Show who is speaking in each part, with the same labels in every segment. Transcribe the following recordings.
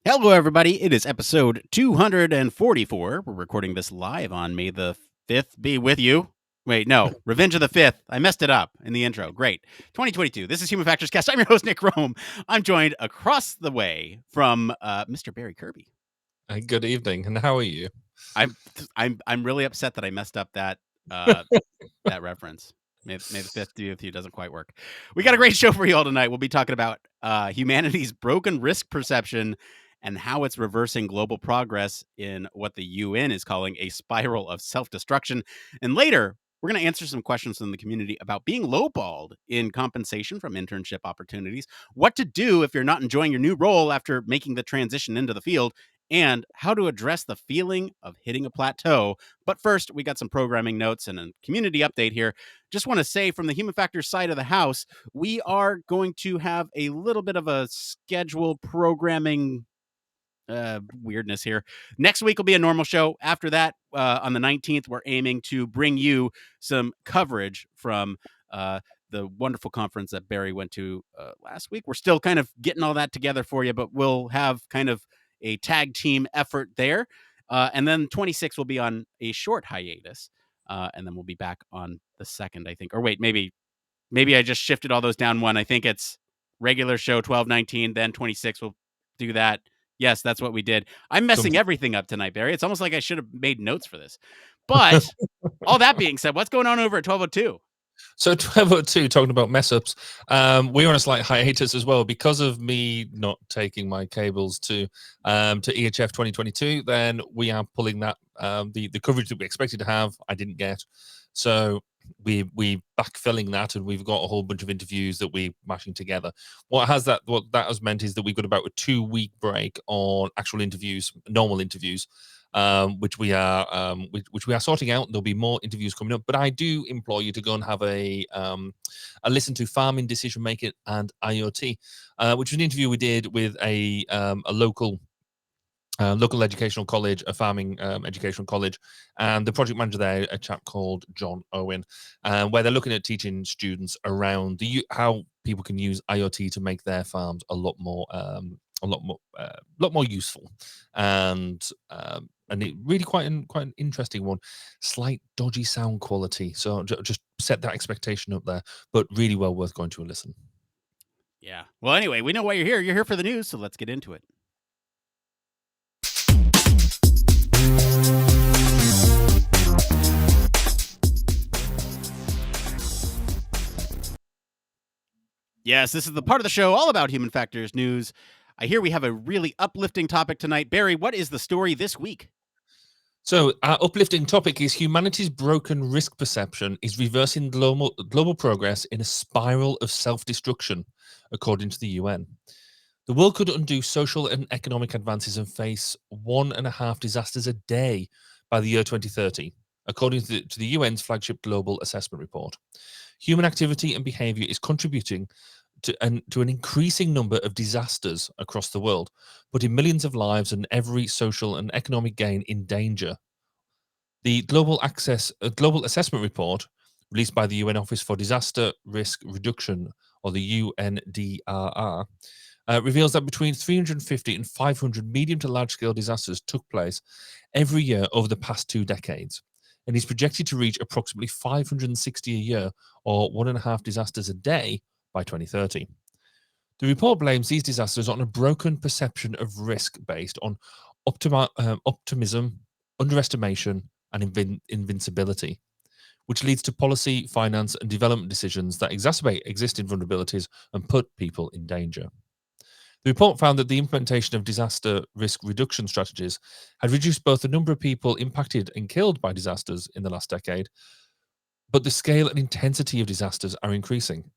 Speaker 1: Hello, everybody. It is episode 244. We're recording this live on May the 5th. Be with you. Wait, no. Revenge of the 5th. I messed it up in the intro. Great. 2022. This is Human Factors Cast. I'm your host, Nick Roome. I'm joined across the way from Mr. Barry Kirby.
Speaker 2: Good evening. And how are you?
Speaker 1: I'm really upset that I messed up that that reference. May the 5th be with you doesn't quite work. We got a great show for you all tonight. We'll be talking about humanity's broken risk perception and how it's reversing global progress in what the UN is calling a spiral of self-destruction. And later, we're going to answer some questions from the community about being lowballed in compensation from internship opportunities, what to do if you're not enjoying your new role after making the transition into the field, and how to address the feeling of hitting a plateau. But first, we got some programming notes and a community update here. Just want to say from the Human Factors side of the house, we are going to have a little bit of a schedule programming weirdness here. Next week will be a normal show. After that, on the 19th, we're aiming to bring you some coverage from the wonderful conference that Barry went to last week. We're still kind of getting all that together for you, but we'll have kind of a tag team effort there. And then 26 will be on a short hiatus. And then we'll be back on the 2nd, I think. Or wait, maybe I just shifted all those down one. I think it's regular show 12-19, then 26 we'll do that. Yes, that's what we did. I'm messing everything up tonight, Barry. It's almost like I should have made notes for this. But all that being said, what's going on over at 1202?
Speaker 2: So 1202, talking about mess ups, we're on a slight hiatus as well because of me not taking my cables to EHF 2022. Then we are pulling that the coverage that we expected to have. I didn't get, so we backfilling that, and we've got a whole bunch of interviews that we're mashing together. What that has meant is that we've got about a 2-week break on actual interviews, normal interviews. Which we are sorting out. There'll be more interviews coming up, but I do implore you to go and have a listen to Farming, Decision Making and IoT, which was an interview we did with a local educational college, a farming educational college, and the project manager there, a chap called John Owen, where they're looking at teaching students around how people can use IoT to make their farms a lot more useful, and it really quite an interesting one. Slight dodgy sound quality, so just set that expectation up there, but really well worth going to a listen.
Speaker 1: Yeah. Well, anyway, we know why you're here. You're here for the news, so let's get into it. Yes, this is the part of the show all about human factors news. I hear we have a really uplifting topic tonight. Barry, what is the story this week?
Speaker 2: So our uplifting topic is humanity's broken risk perception is reversing global progress in a spiral of self-destruction, according to the UN. The world could undo social and economic advances and face 1.5 disasters a day by the year 2030, according to the UN's flagship Global Assessment Report. Human activity and behavior is contributing to an increasing number of disasters across the world, putting millions of lives and every social and economic gain in danger. The Global Assessment Report, released by the UN Office for Disaster Risk Reduction, or the UNDRR, reveals that between 350 and 500 medium to large-scale disasters took place every year over the past 2 decades, and is projected to reach approximately 560 a year, or 1.5 disasters a day, by 2030. The report blames these disasters on a broken perception of risk based on optimism, underestimation, and invincibility, which leads to policy, finance, and development decisions that exacerbate existing vulnerabilities and put people in danger. The report found that the implementation of disaster risk reduction strategies had reduced both the number of people impacted and killed by disasters in the last decade, but the scale and intensity of disasters are increasing,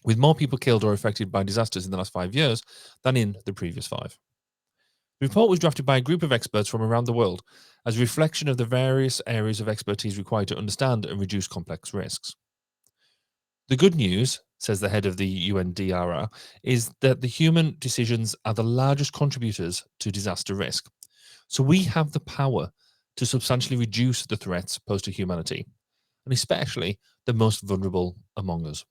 Speaker 2: with more people killed or affected by disasters in the last 5 years than in the previous 5. The report was drafted by a group of experts from around the world as a reflection of the various areas of expertise required to understand and reduce complex risks. The good news, says the head of the UNDRR, is that the human decisions are the largest contributors to disaster risk. So we have the power to substantially reduce the threats posed to humanity, and especially the most vulnerable among us.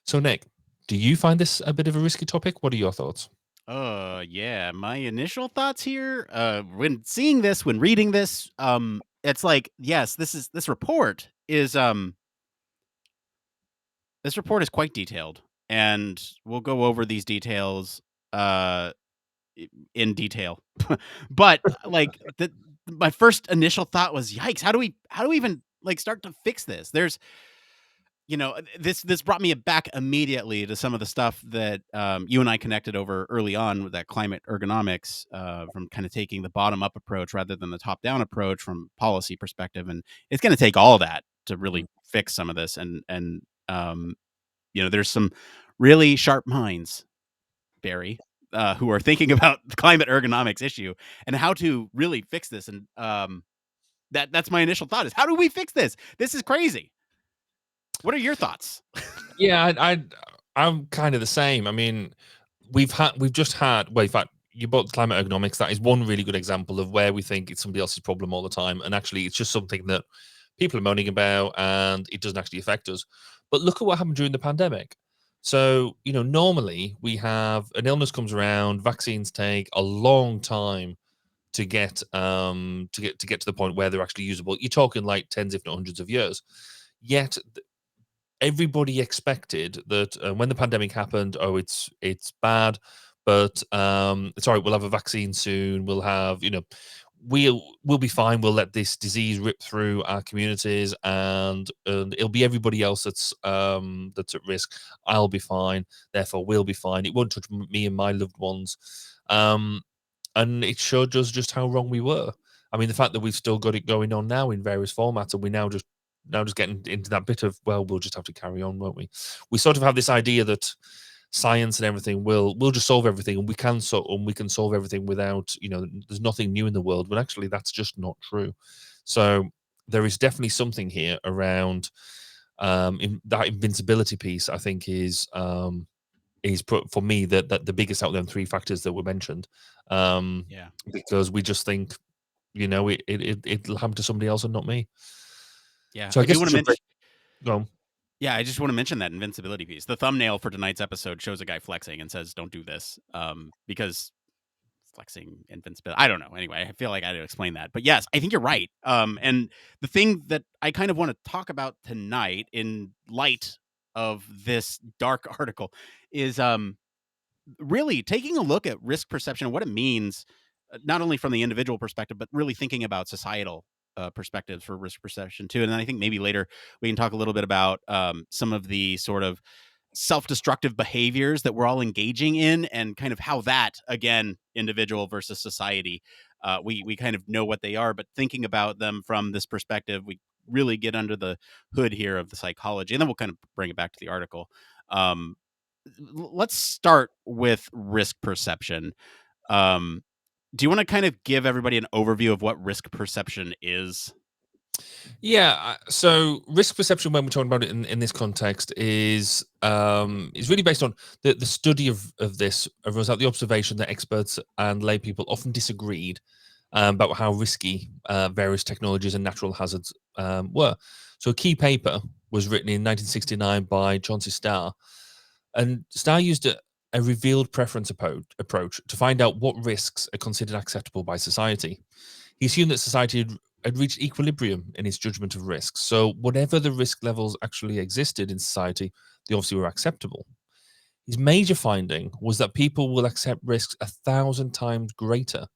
Speaker 2: So, Nick, do you find this a bit of a risky topic? What are your thoughts?
Speaker 1: Yeah. My initial thoughts here, when seeing this, when reading this, it's like, yes, this report is quite detailed, and we'll go over these details uh in detail. But like my first initial thought was, yikes, how do we even like start to fix this? There's this brought me back immediately to some of the stuff that you and I connected over early on with that climate ergonomics, from kind of taking the bottom up approach rather than the top down approach from policy perspective. And it's going to take all that to really fix some of this. And there's some really sharp minds, Barry, who are thinking about the climate ergonomics issue and how to really fix this. And that's my initial thought is, how do we fix this? This is crazy. What are your thoughts?
Speaker 2: Yeah, I'm kind of the same. I mean, we've just had, well, in fact, you brought the climate ergonomics. That is one really good example of where we think it's somebody else's problem all the time, and actually, it's just something that people are moaning about, and it doesn't actually affect us. But look at what happened during the pandemic. So, normally we have an illness comes around, vaccines take a long time to get to the point where they're actually usable. You're talking like tens, if not hundreds of years. Yet everybody expected that when the pandemic happened, oh, it's bad, but it's all right. We'll have a vaccine soon. We'll have, we'll be fine. We'll let this disease rip through our communities, and it'll be everybody else that's at risk. I'll be fine. Therefore, we'll be fine. It won't touch me and my loved ones. And it showed us just how wrong we were. I mean, the fact that we've still got it going on now in various formats, and we now just getting into that bit of, well, we'll just have to carry on, won't we? We sort of have this idea that science and everything will just solve everything, and we can solve everything without, there's nothing new in the world. But actually, that's just not true. So there is definitely something here around that invincibility piece. I think is put for me that the biggest out of them three factors that were mentioned,
Speaker 1: Yeah.
Speaker 2: because we just think, it'll happen to somebody else and not me.
Speaker 1: Yeah,
Speaker 2: So I
Speaker 1: I do
Speaker 2: guess
Speaker 1: want
Speaker 2: it's
Speaker 1: to
Speaker 2: a great
Speaker 1: mention.
Speaker 2: go.
Speaker 1: Yeah, I just want to mention that invincibility piece. The thumbnail for tonight's episode shows a guy flexing and says, "Don't do this," because flexing invincibility. I don't know. Anyway, I feel like I had to explain that, but yes, I think you're right. And the thing that I kind of want to talk about tonight, in light of this dark article, is really taking a look at risk perception and what it means, not only from the individual perspective, but really thinking about societal perspectives for risk perception too. And then I think maybe later we can talk a little bit about some of the sort of self-destructive behaviors that we're all engaging in, and kind of how that, again, individual versus society, we kind of know what they are, but thinking about them from this perspective, we really get under the hood here of the psychology, and then we'll kind of bring it back to the article. um, let's start with risk perception. Um, do you want to kind of give everybody an overview of what risk perception is?
Speaker 2: Yeah, so risk perception, when we're talking about it in this context, is really based on the study of this arose out the observation that experts and lay people often disagreed about how risky various technologies and natural hazards were. So a key paper was written in 1969 by John Starr, and Starr used a revealed preference approach to find out what risks are considered acceptable by society. He assumed that society had reached equilibrium in its judgment of risks. So whatever the risk levels actually existed in society, they obviously were acceptable. His major finding was that people will accept risks 1,000 times greater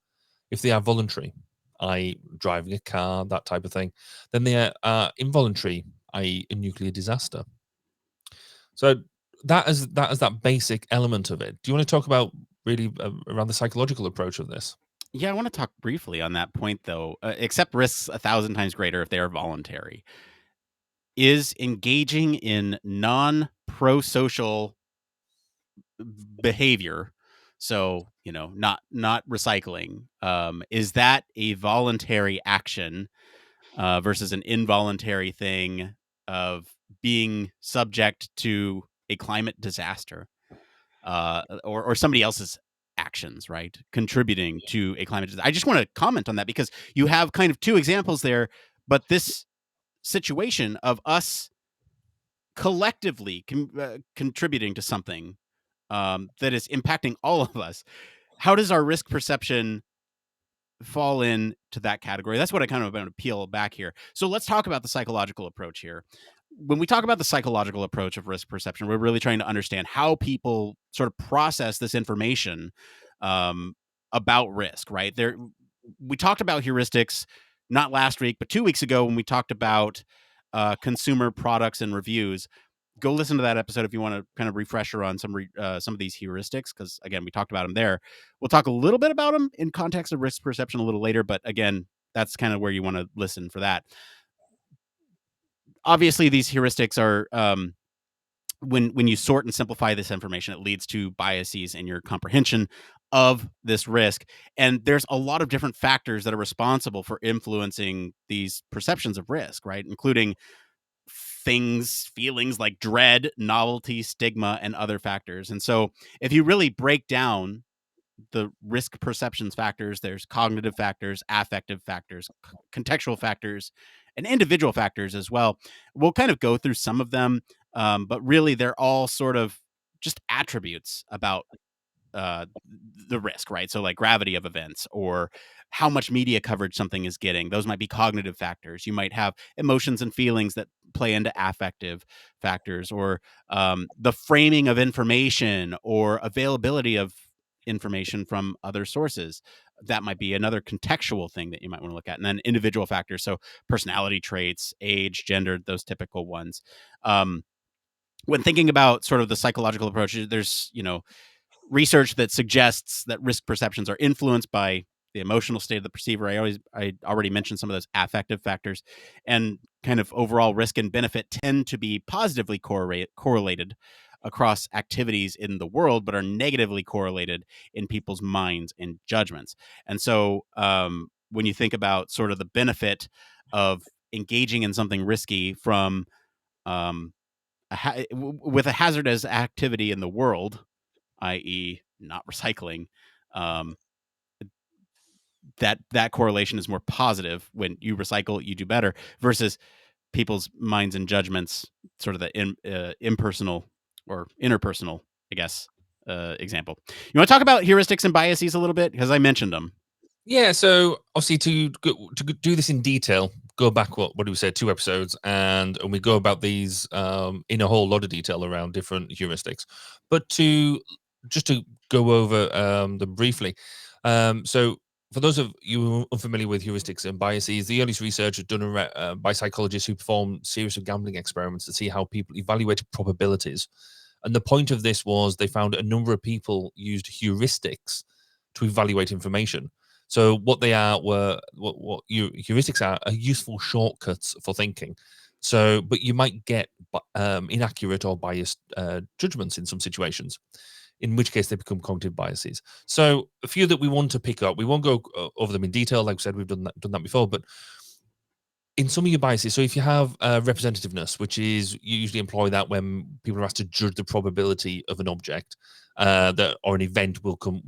Speaker 2: if they are voluntary, i.e., driving a car, that type of thing, than they are involuntary, i.e., a nuclear disaster. So that basic element of it. Do you want to talk about really around the psychological approach of this?
Speaker 1: Yeah, I want to talk briefly on that point, though. Accept risks 1,000 times greater if they are voluntary. Is engaging in non-pro-social behavior, so not recycling, is that a voluntary action versus an involuntary thing of being subject to a climate disaster, or somebody else's actions, right? Contributing to a climate disaster. I just want to comment on that because you have kind of two examples there, but this situation of us collectively contributing to something, that is impacting all of us. How does our risk perception fall into that category? That's what I kind of want to peel back here. So let's talk about the psychological approach here. When we talk about the psychological approach of risk perception, we're really trying to understand how people sort of process this information um, about risk, right? We talked about heuristics not last week, but 2 weeks ago when we talked about consumer products and reviews. Go listen to that episode if you want to kind of refresher on some of these heuristics, because again, we talked about them there. We'll talk a little bit about them in context of risk perception a little later, but again, that's kind of where you want to listen for that. Obviously, these heuristics are when you sort and simplify this information, it leads to biases in your comprehension of this risk. And there's a lot of different factors that are responsible for influencing these perceptions of risk, right? Including feelings like dread, novelty, stigma, and other factors. And so if you really break down the risk perceptions factors, there's cognitive factors, affective factors, contextual factors, and individual factors as well. We'll kind of go through some of them, but really they're all sort of just attributes about the risk, right? So like gravity of events or how much media coverage something is getting. Those might be cognitive factors. You might have emotions and feelings that play into affective factors, or the framing of information or availability of information from other sources. That might be another contextual thing that you might want to look at. And then individual factors. So personality traits, age, gender, those typical ones. When thinking about sort of the psychological approach, there's, research that suggests that risk perceptions are influenced by the emotional state of the perceiver. I already mentioned some of those affective factors, and kind of overall risk and benefit tend to be positively correlated across activities in the world, but are negatively correlated in people's minds and judgments. And so when you think about sort of the benefit of engaging in something risky from with a hazardous activity in the world, i.e., not recycling, um, that correlation is more positive. When you recycle, you do better, versus people's minds and judgments, sort of the impersonal or interpersonal, I guess, example. You want to talk about heuristics and biases a little bit, because I mentioned them.
Speaker 2: Yeah, so obviously to do this in detail, go back what do we say, 2 episodes, and we go about these in a whole lot of detail around different heuristics. But to just to go over them briefly, so for those of you unfamiliar with heuristics and biases, the earliest research was done by psychologists who performed series of gambling experiments to see how people evaluated probabilities. And the point of this was they found a number of people used heuristics to evaluate information. So what they are were what heuristics are useful shortcuts for thinking. So, but you might get inaccurate or biased judgments in some situations, in which case they become cognitive biases. So, a few that we want to pick up. We won't go over them in detail. Like I said, we've done that before. But in some of your biases, so if you have representativeness, which is you usually employ that when people are asked to judge the probability of an object that or an event will come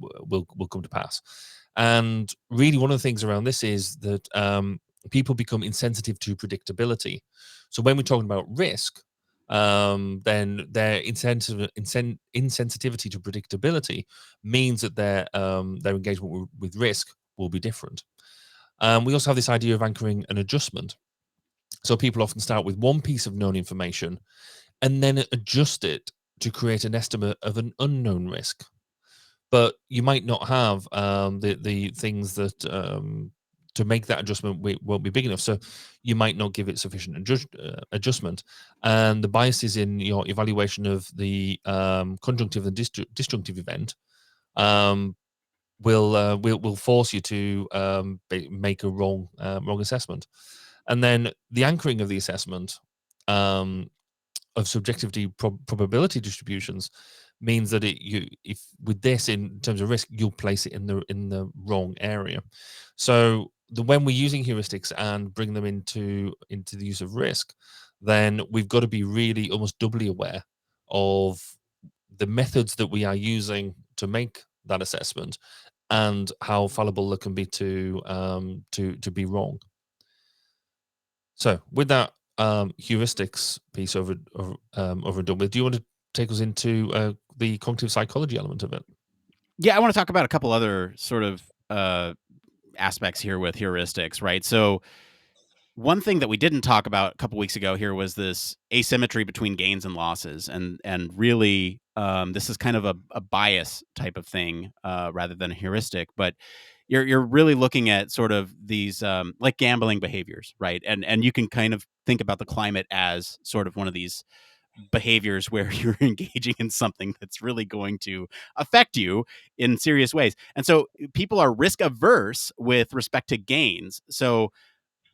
Speaker 2: to pass. And really, one of the things around this is that people become insensitive to predictability. So when we're talking about risk, then their insensitivity to predictability means that their engagement with risk will be different. We also have this idea of anchoring an adjustment. So people often start with one piece of known information and then adjust it to create an estimate of an unknown risk. But you might not have the things that to make that adjustment won't be big enough. So you might not give it sufficient adjustment. And the biases in your evaluation of the conjunctive and disjunctive event will force you to make a wrong assessment. And then the anchoring of the assessment of subjectivity probability distributions means that if with this in terms of risk, you'll place it in the wrong area. So when we're using heuristics and bring them into the use of risk, then we've got to be really almost doubly aware of the methods that we are using to make that assessment and how fallible it can be to be wrong. So with that heuristics piece over and done with, do you want to take us into the cognitive psychology element of it.
Speaker 1: Yeah, I want to talk about a couple other sort of aspects here with heuristics, right? So one thing that we didn't talk about a couple weeks ago here was this asymmetry between gains and losses, and really this is kind of a bias type of thing rather than a heuristic, but you're really looking at sort of these like gambling behaviors, right? And you can kind of think about the climate as sort of one of these behaviors where you're engaging in something that's really going to affect you in serious ways. And so people are risk averse with respect to gains. So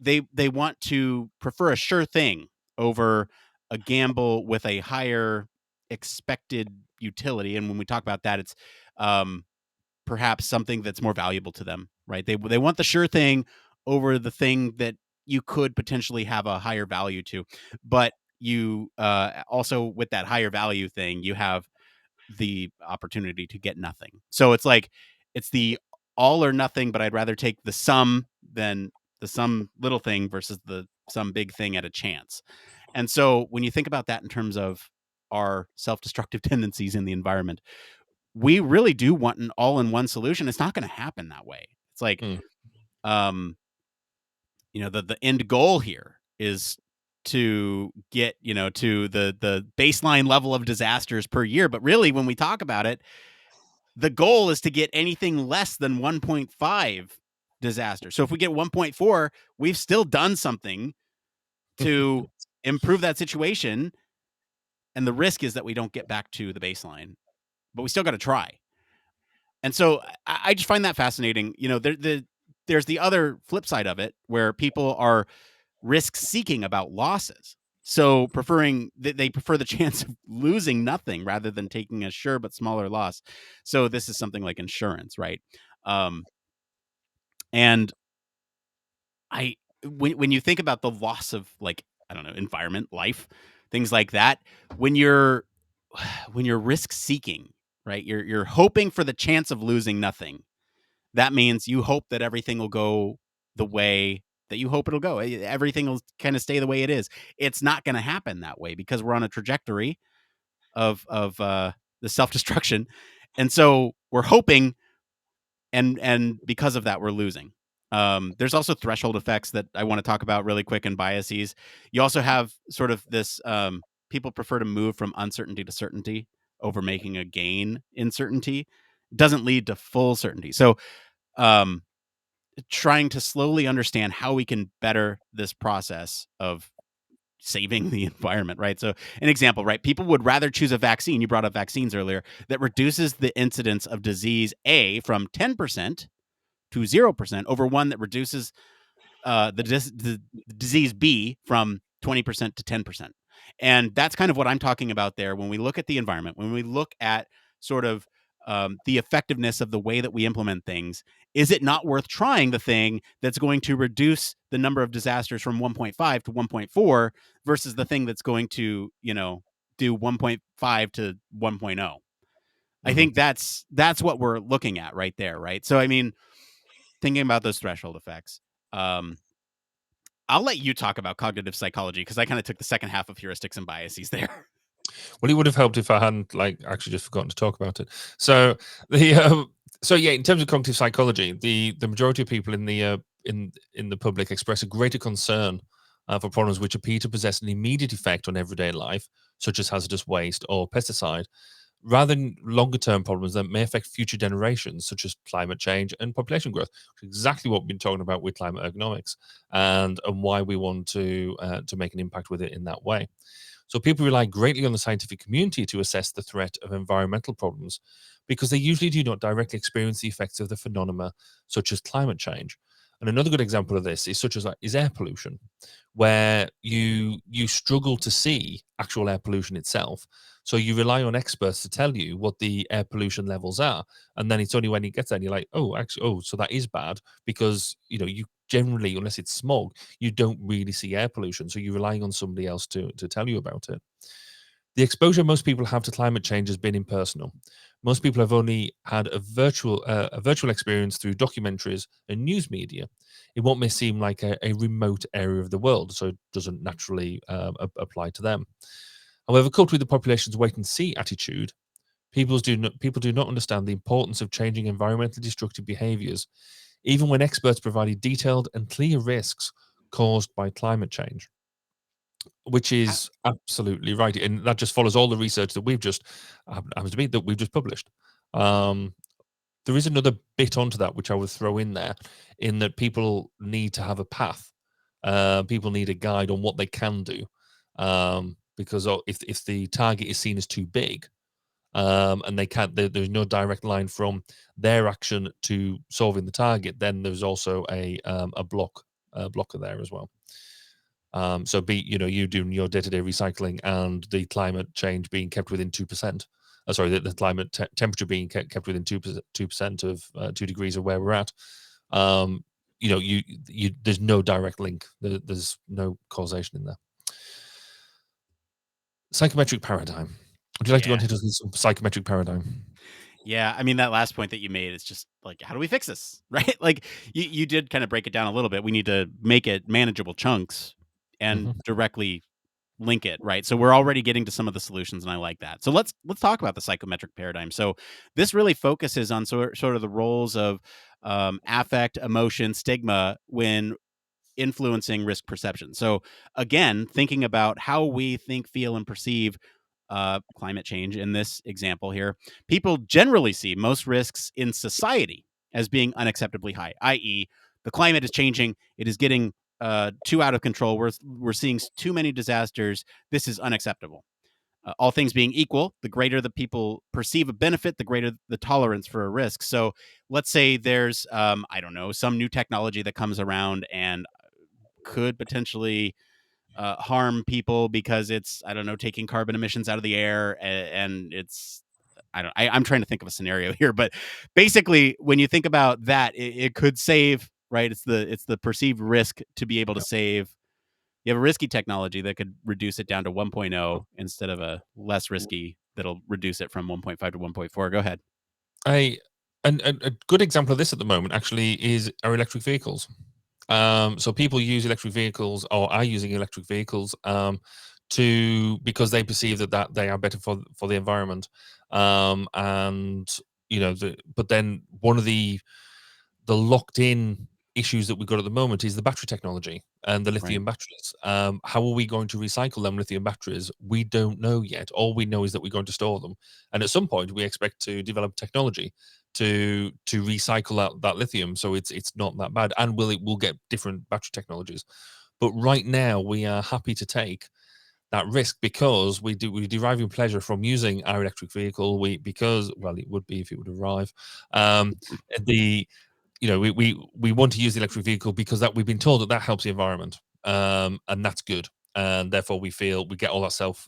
Speaker 1: they want to prefer a sure thing over a gamble with a higher expected utility. And when we talk about that, it's um, perhaps something that's more valuable to them, right? They want the sure thing over the thing that you could potentially have a higher value to, but you also with that higher value thing, you have the opportunity to get nothing. So it's like it's the all or nothing, but I'd rather take the sum than the some little thing versus the some big thing at a chance. And so when you think about that in terms of our self-destructive tendencies in the environment, we really do want an all-in-one solution. It's not going to happen that way. It's like
Speaker 2: Mm.
Speaker 1: um the end goal here is to get to the baseline level of disasters per year, but really when we talk about it, the goal is to get anything less than 1.5 disaster. So if we get 1.4, we've still done something to improve that situation, and the risk is that we don't get back to the baseline, but we still got to try. And so I just find that fascinating. There's the other flip side of it where people are risk seeking about losses. So they prefer the chance of losing nothing rather than taking a sure but smaller loss. So this is something like insurance, right? Um, and I when you think about the loss of, like, I don't know, environment, life, things like that, when you're when you're risk seeking, right? You're hoping for the chance of losing nothing. That means you hope that everything will go the way that you hope it'll go. Everything will kind of stay the way it is. It's not going to happen that way because we're on a trajectory of the self destruction, and so we're hoping, and because of that, we're losing. There's also threshold effects that I want to talk about really quick, and biases. You also have sort of this people prefer to move from uncertainty to certainty over making a gain in certainty. It doesn't lead to full certainty. So um, trying to slowly understand how we can better this process of saving the environment, right? So, an example, right? People would rather choose a vaccine. You brought up vaccines earlier, that reduces the incidence of disease A from 10% to 0% over one that reduces the disease B from 20% to 10%. And that's kind of what I'm talking about there. When we look at the environment, when we look at sort of the effectiveness of the way that we implement things, is it not worth trying the thing that's going to reduce the number of disasters from 1.5 to 1.4 versus the thing that's going to, do 1.5 to 1.0? I
Speaker 2: Mhm.
Speaker 1: think that's what we're looking at right there, right? So, I mean, thinking about those threshold effects, um, I'll let you talk about cognitive psychology because I kind of took the second half of heuristics and biases there.
Speaker 2: Well, it would have helped if I hadn't actually just forgotten to talk about it. So the so yeah, in terms of cognitive psychology, the majority of people in the public express a greater concern for problems which appear to possess an immediate effect on everyday life, such as hazardous waste or pesticide, rather than longer term problems that may affect future generations, such as climate change and population growth. Exactly what we've been talking about with climate ergonomics, and why we want to make an impact with it in that way. So people rely greatly on the scientific community to assess the threat of environmental problems because they usually do not directly experience the effects of the phenomena such as climate change. And another good example of this is is air pollution, where you struggle to see actual air pollution itself. So you rely on experts to tell you what the air pollution levels are, and then it's only when it gets there and you're like, oh, actually, oh, so that is bad because you generally, unless it's smog, you don't really see air pollution. So you're relying on somebody else to tell you about it. The exposure most people have to climate change has been impersonal. Most people have only had a virtual experience through documentaries and news media in what may seem like a remote area of the world, so it doesn't naturally apply to them. However, coupled with the population's wait and see attitude, People do not understand the importance of changing environmentally destructive behaviors, even when experts provided detailed and clear risks caused by climate change. Which
Speaker 1: How-
Speaker 2: is absolutely right, and that just follows all the research that we've just happens to be that we've just published. There is another bit onto that which I would throw in there, in that people need to have a path. People need a guide on what they can do, because if the target is seen as too big, and they can't, there's no direct line from their action to solving the target, then there's also a blocker there as well. So you doing your day-to-day recycling and the climate change being kept within 2%. Sorry, the climate temperature being kept within 2% of 2 degrees of where we're at. There's no direct link. There's no causation in there. Psychometric paradigm. Would you like to go
Speaker 1: yeah.
Speaker 2: into some psychometric paradigm?
Speaker 1: Yeah, I mean, that last point that you made is just like, how do we fix this? Right? Like, you did kind of break it down a little bit. We need to make it manageable chunks and
Speaker 2: Hmm.
Speaker 1: directly link it, right? So we're already getting to some of the solutions, and I like that. So let's talk about the psychometric paradigm. So this really focuses on sort of the roles of affect, emotion, stigma when influencing risk perception. So again, thinking about how we think, feel, and perceive climate change in this example here, people generally see most risks in society as being unacceptably high, i.e., the climate is changing, it is getting too out of control, we're seeing too many disasters, this is unacceptable. All things being equal, the greater the people perceive a benefit, the greater the tolerance for a risk. So let's say there's, I don't know, some new technology that comes around and could potentially harm people because it's, I don't know, taking carbon emissions out of the air, and it's, I'm trying to think of a scenario here, but basically when you think about that, it could save, right? It's the perceived risk to be able to
Speaker 2: Yeah.
Speaker 1: save. You have a risky technology that could reduce it down to 1.0 instead of a less risky that'll reduce it from 1.5 to 1.4. Go ahead.
Speaker 2: A a good example of this at the moment actually is our electric vehicles. So people use electric vehicles, or are using electric vehicles, because they perceive that they are better for the environment. And but then one of the locked in issues that we've got at the moment is the battery technology and the
Speaker 1: Right.
Speaker 2: lithium batteries. How are we going to recycle them lithium batteries? We don't know yet. All we know is that we're going to store them, and at some point we expect to develop technology to recycle that lithium, so it's not that bad, and we'll get different battery technologies. But right now we are happy to take that risk because we're deriving pleasure from using our electric vehicle. Because, well, it would be if it would arrive. The we want to use the electric vehicle because that we've been told that helps the environment, and that's good, and therefore we feel we get all that self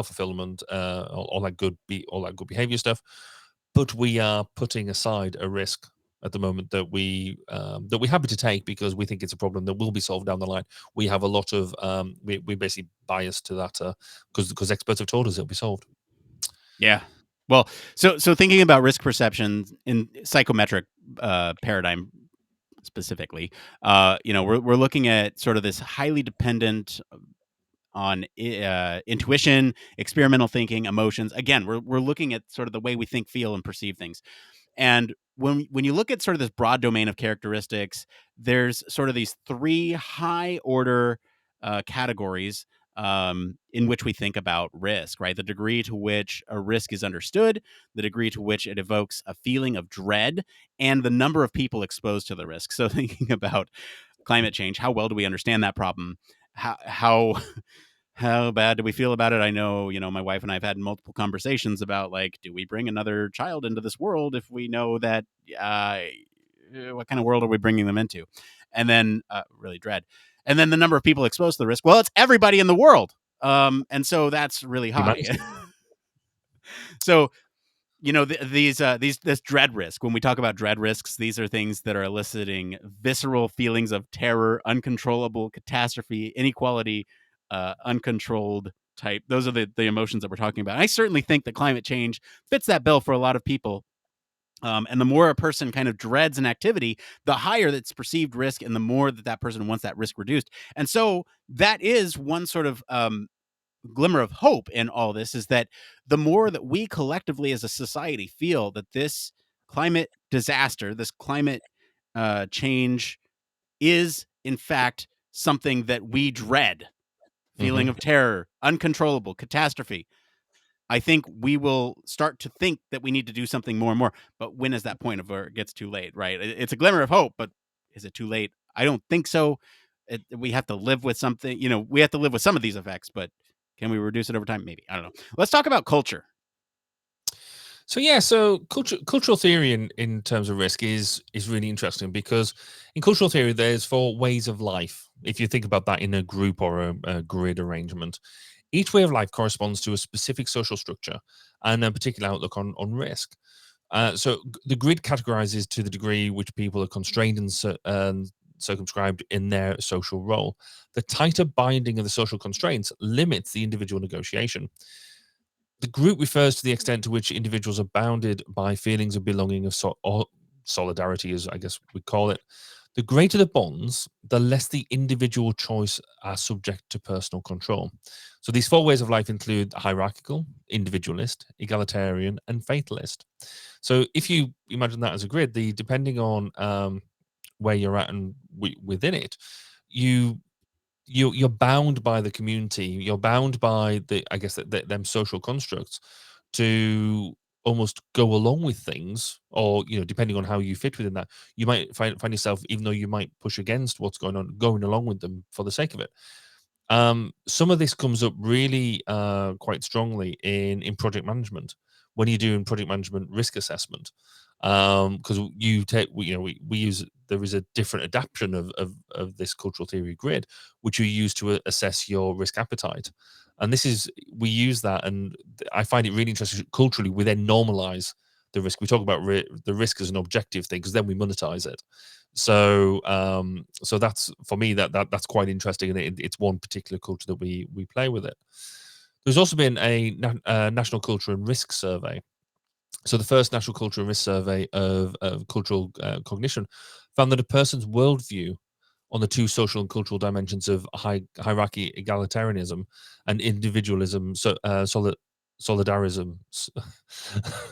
Speaker 2: fulfillment, all that good behavior stuff. But we are putting aside a risk at the moment that we're happy to take because we think it's a problem that will be solved down the line. We have a lot of we basically biased to that because experts have told us it'll be solved.
Speaker 1: Yeah. Well, so thinking about risk perception in psychometric paradigm specifically, we're looking at sort of this highly dependent on intuition, experimental thinking, emotions. Again, we're looking at sort of the way we think, feel, and perceive things. And when you look at sort of this broad domain of characteristics, there's sort of these three high order categories in which we think about risk, right? The degree to which a risk is understood, the degree to which it evokes a feeling of dread, and the number of people exposed to the risk. So thinking about climate change, how well do we understand that problem? How how bad do we feel about it? I know, my wife and I have had multiple conversations about, like, do we bring another child into this world if we know that, what kind of world are we bringing them into? And then, really dread. And then the number of people exposed to the risk. Well, it's everybody in the world. And so that's really high.
Speaker 2: Humanity.
Speaker 1: So, this dread risk, when we talk about dread risks, these are things that are eliciting visceral feelings of terror, uncontrollable catastrophe, inequality, uncontrolled type. Those are the emotions that we're talking about. And I certainly think that climate change fits that bill for a lot of people. And the more a person kind of dreads an activity, the higher that's perceived risk, and the more that person wants that risk reduced. And so that is one sort of glimmer of hope in all this is that the more that we collectively as a society feel that this climate disaster, this climate change is in fact something that we dread, feeling of terror, uncontrollable catastrophe, I think we will start to think that we need to do something more and more. But when is that point of where it gets too late, right? It's a glimmer of hope, but is it too late? I don't think so. We have to live with something, we have to live with some of these effects, but can we reduce it over time? Maybe. I don't know. Let's talk about culture.
Speaker 2: So cultural theory in terms of risk is really interesting, because in cultural theory there's 4 ways of life. If you think about that in a group or a grid arrangement, each way of life corresponds to a specific social structure and a particular outlook on risk. The grid categorizes to the degree which people are constrained and circumscribed in their social role. The tighter binding of the social constraints limits the individual negotiation. The group refers to the extent to which individuals are bounded by feelings of belonging or solidarity, as I guess we call it. The greater the bonds, the less the individual choice are subject to personal control. So these 4 ways of life include hierarchical, individualist, egalitarian, and fatalist. So if you imagine that as a grid, depending on where you're at and within it, you're bound by the community. You're bound by them social constructs to almost go along with things, or depending on how you fit within that, you might find yourself, even though you might push against what's going on, going along with them for the sake of it. Some of this comes up really quite strongly in project management, when you're doing project management risk assessment, because we use, there is a different adaptation of this cultural theory grid, which you use to assess your risk appetite. And we use that, and I find it really interesting. Culturally, we then normalize the risk. We talk about the risk as an objective thing, because then we monetize it. So that's, for me, that's quite interesting, and it's one particular culture that we play with it. There's also been a national culture and risk survey. So the first national culture and risk survey of cultural cognition found that a person's worldview on the 2 social and cultural dimensions of hierarchy, egalitarianism, and individualism, solidarism.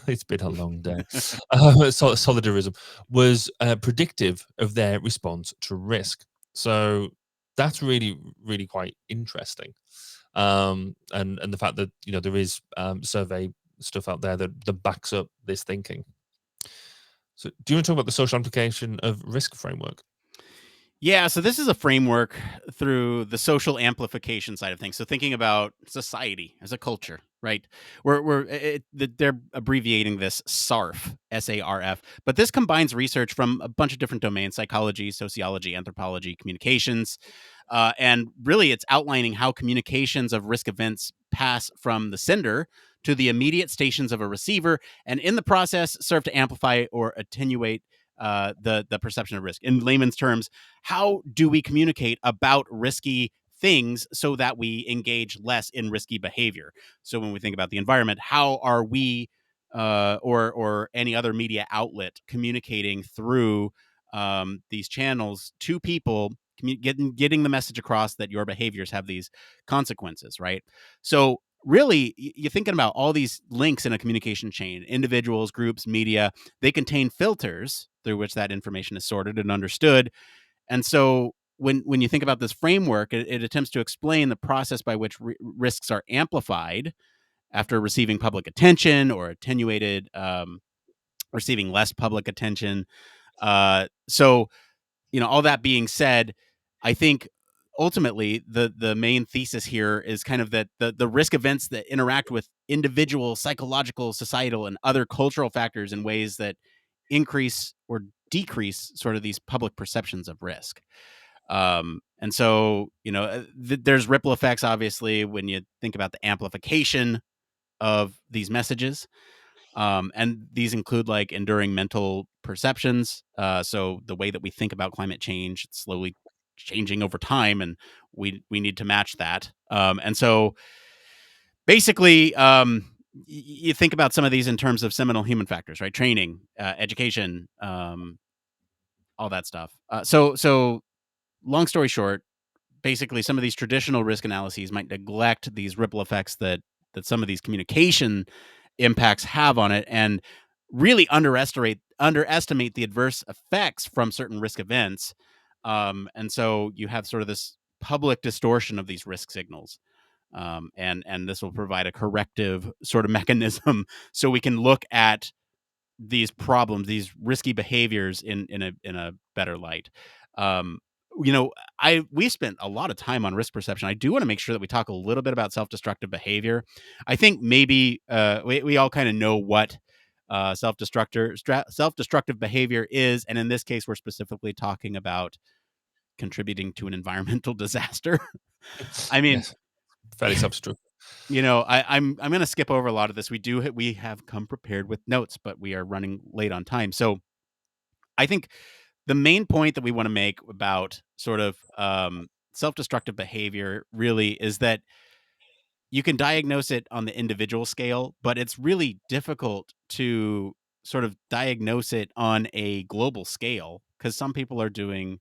Speaker 2: It's been a long day. Solidarism was predictive of their response to risk. So that's really, really quite interesting. And the fact that there is survey stuff out there that backs up this thinking. So, do you want to talk about the social implication of risk framework?
Speaker 1: Yeah, so this is a framework through the social amplification side of things. So thinking about society as a culture, right? They're abbreviating this SARF, SARF, but this combines research from a bunch of different domains: psychology, sociology, anthropology, communications, and really it's outlining how communications of risk events pass from the sender to the immediate stations of a receiver, and in the process serve to amplify or attenuate the perception of risk. In layman's terms, how do we communicate about risky things so that we engage less in risky behavior? So when we think about the environment, how are we or any other media outlet communicating through these channels to people, getting the message across that your behaviors have these consequences, right? So really, you're thinking about all these links in a communication chain: individuals, groups, media. They contain filters through which that information is sorted and understood. And so when you think about this framework, it attempts to explain the process by which risks are amplified after receiving public attention, or attenuated, receiving less public attention. So all that being said, I think ultimately the main thesis here is kind of that the risk events that interact with individual psychological, societal, and other cultural factors in ways that increase or decrease sort of these public perceptions of risk. And so, there's ripple effects, obviously, when you think about the amplification of these messages. And these include like enduring mental perceptions. So the way that we think about climate change, it's slowly changing over time, and we need to match that. And so basically, you think about some of these in terms of seminal human factors, right? Training, education, all that stuff. So long story short, basically some of these traditional risk analyses might neglect these ripple effects that some of these communication impacts have on it, and really underestimate the adverse effects from certain risk events. And so you have sort of this public distortion of these risk signals. And this will provide a corrective sort of mechanism so we can look at these problems, these risky behaviors in a better light. Um, you know, we spent a lot of time on risk perception. I do want to make sure that we talk a little bit about self-destructive behavior. I think maybe we all kind of know what self-destructive behavior is, and in this case, we're specifically talking about contributing to an environmental disaster. I mean,
Speaker 2: Yes, fairly self-destructive.
Speaker 1: I'm going to skip over a lot of this. We have come prepared with notes, but we are running late on time. So I think the main point that we want to make about sort of self-destructive behavior really is that you can diagnose it on the individual scale, but it's really difficult to sort of diagnose it on a global scale because some people are doing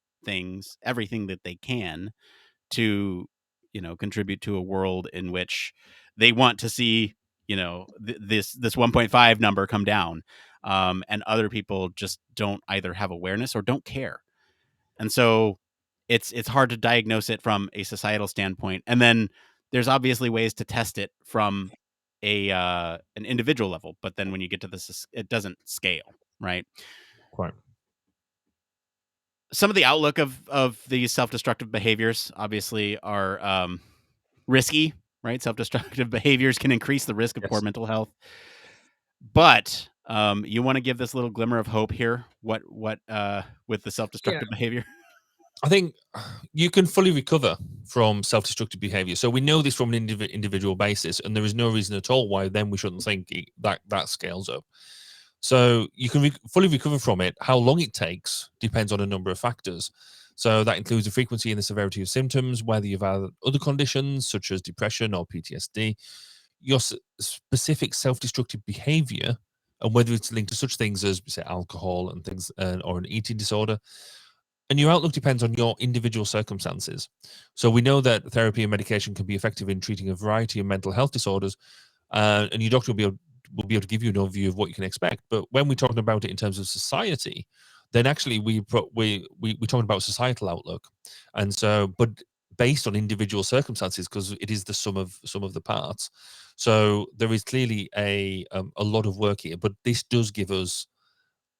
Speaker 1: everything that they can to, contribute to a world in which they want to see, this 1.5 number come down. And other people just don't either have awareness or don't care. And so it's hard to diagnose it from a societal standpoint. And then there's obviously ways to test it from an individual level, but then when you get to this, it doesn't scale, right?
Speaker 2: Quite.
Speaker 1: Some of the outlook of these self-destructive behaviors obviously are risky, right? Self-destructive behaviors can increase the risk of poor
Speaker 2: Yes.
Speaker 1: mental health. But you want to give this little glimmer of hope here? What with the self-destructive behavior?
Speaker 2: I think you can fully recover from self-destructive behavior. So we know this from an individual basis, and there is no reason at all why then we shouldn't think that scales up. So you can fully recover from it. How long it takes depends on a number of factors. So that includes the frequency and the severity of symptoms, whether you've had other conditions such as depression or PTSD, your specific self-destructive behavior, and whether it's linked to such things as, say, alcohol and things, or an eating disorder. And your outlook depends on your individual circumstances. So we know that therapy and medication can be effective in treating a variety of mental health disorders, and your doctor will be able to give you an overview of what you can expect. But when we're talking about it in terms of society, then actually we're talking about societal outlook, and so but based on individual circumstances because it is the sum of the parts. So there is clearly a lot of work here, but this does give us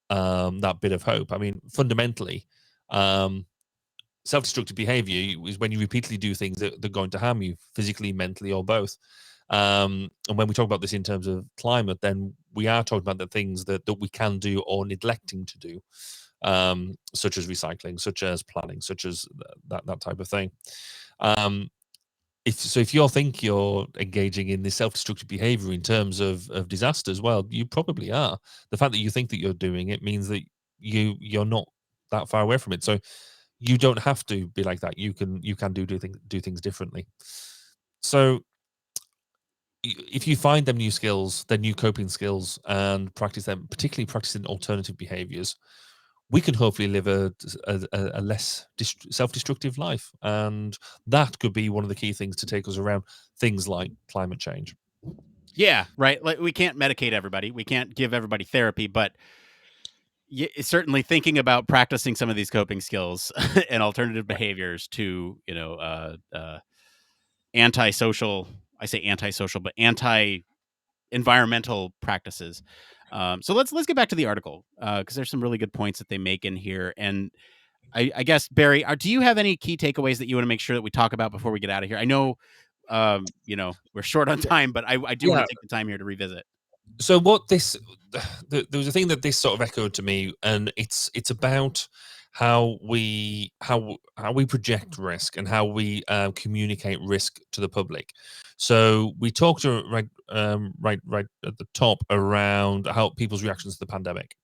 Speaker 2: that bit of hope. I mean, fundamentally, um, self-destructive behavior is when you repeatedly do things that are going to harm you physically, mentally, or both. And when we talk about this in terms of climate, then we are talking about the things that we can do or neglecting to do, such as recycling, such as planning, such as that type of thing. If you think you're engaging in this self-destructive behavior in terms of disasters, well, you probably are. The fact that you think that you're doing it means that you're not that far away from it. So you don't have to be like that. You can do things differently. So if you find them new skills, their new coping skills, and practice them, particularly practicing alternative behaviors, we can hopefully live a less self-destructive life. And that could be one of the key things to take us around things like climate change.
Speaker 1: Yeah, right. Like we can't medicate everybody. We can't give everybody therapy, but certainly thinking about practicing some of these coping skills and alternative
Speaker 2: Right.
Speaker 1: behaviors to, antisocial. I say antisocial, but anti-environmental practices. So let's get back to the article because there's some really good points that they make in here. And I guess Barry, do you have any key takeaways that you want to make sure that we talk about before we get out of here? I know, we're short on time, but I do want
Speaker 2: Yeah.
Speaker 1: to take the time here to revisit.
Speaker 2: So what there was a thing that this sort of echoed to me, and it's about how we project risk and how we communicate risk to the public. So we talked right at the top around how people's reactions to the pandemic,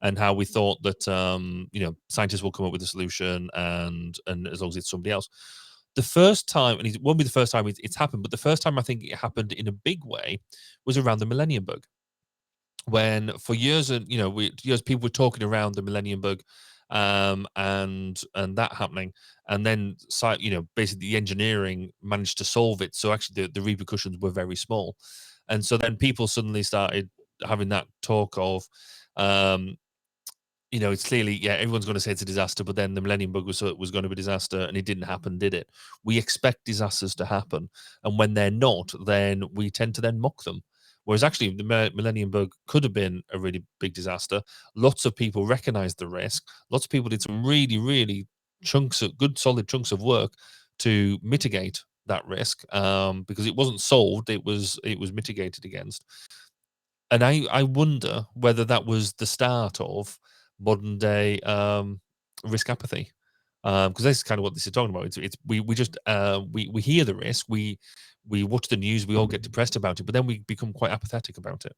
Speaker 2: and how we thought that scientists will come up with a solution, and as long as it's somebody else. The first time, and it won't be the first time it's happened, but the first time I think it happened in a big way was around the millennium bug, when for years, and years people were talking around the millennium bug, and that happening, and then basically the engineering managed to solve it. So actually, the repercussions were very small, and so then people suddenly started having that talk of. It's clearly, everyone's going to say it's a disaster, but then the Millennium Bug was going to be a disaster, and it didn't happen, did it? We expect disasters to happen, and when they're not, then we tend to then mock them. Whereas actually, the Millennium Bug could have been a really big disaster. Lots of people recognized the risk. Lots of people did some really, really good, solid chunks of work to mitigate that risk, because it wasn't solved; it was mitigated against. And I wonder whether that was the start of modern day risk apathy, because this is kind of what this is talking about. We hear the risk, we watch the news, we all get depressed about it, but then we become quite apathetic about it.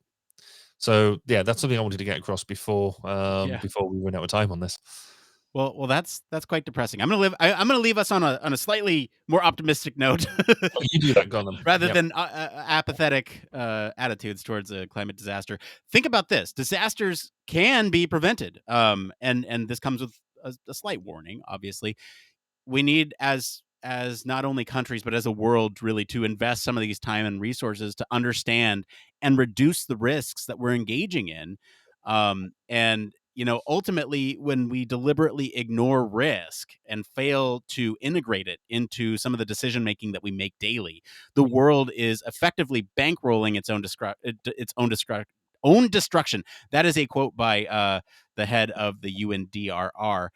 Speaker 2: So that's something I wanted to get across before we run out of time on this.
Speaker 1: Well, that's quite depressing. I'm gonna leave us on a slightly more optimistic note.
Speaker 2: You do that, Gollum.
Speaker 1: Rather than apathetic attitudes towards a climate disaster. Think about this: disasters can be prevented, and this comes with a slight warning. Obviously, we need as not only countries but as a world really to invest some of these time and resources to understand and reduce the risks that we're engaging in, and ultimately, when we deliberately ignore risk and fail to integrate it into some of the decision making that we make daily, the world is effectively bankrolling its own destruction. That is a quote by the head of the UNDRR.